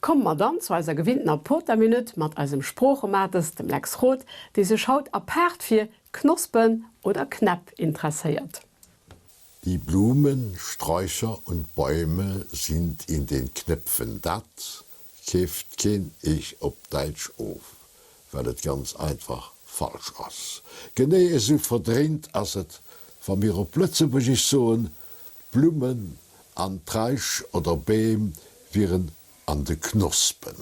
Komm mat dann zu eiser gewinnter Poterminut mat eisem Sprochematers dem Lex Roth, die se schaut apart fir Knospen oder Knapp interessiert. Die Blumen, Sträucher und Bäume sind in den Knöpfen. Dat käft kein ich op Deutsch auf, weil es ganz einfach falsch ist. Genau so verdreht, als es von mir plötzlich so Blumen an Sträuch oder Bäume wären an de Knospen.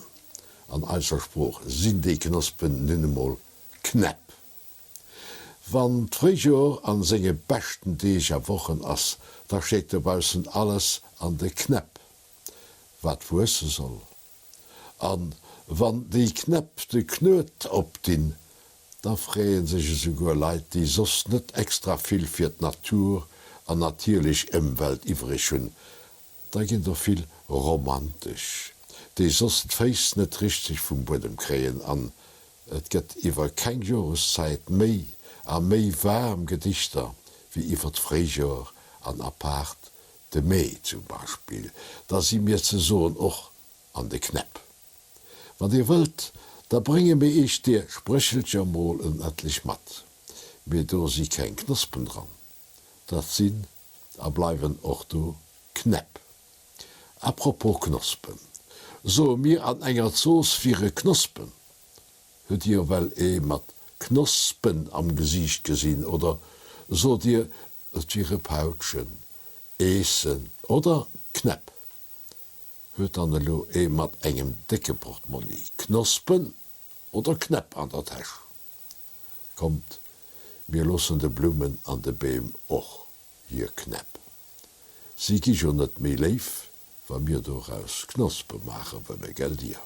An eiser Spruch sind die Knospen ninnemol knapp. Wann d'Frijour an senge besten Deeger Wochen ass, da steht derbausen alles an de Knapp, wat wusse soll. An wann die Knapp de knöt op din, da freien sich sogar Leiit, die sos net extra viel fir d' Natur an natierlich Umwelt iwrichen. Da gin doch viel romantisch. Die sos d'Feis net richtig vum Bodem kreien an. Et gëtt iwwer kein Joreszeit méi a méi warm Gedichter wie iwwer d'Frijour an apart de Mei zum Beispiel, da sie mir ze soen och an de Knapp. Wann ihr wollt, da bringe mir ich dir Sprüchelcher Mol en etlich mat. Mir do sie kein Knospen dran. Dat sinn a bleiwen och do Knapp. Apropos Knospen. So mir an enger Zoos vire Knospen. Hört ihr well mat Knospen am Gesicht gesinn oder so dir ihre Pautschen, Essen oder Knapp. Hört an lo mat engem dicke Portemonnaie. Knospen oder Knapp an der Tasche. Kommt, wir losen de Blumen an de Beem och hier Knapp. Sie gi schon net mé leif, wann mir durchaus Knospe machen, wenn geld dir.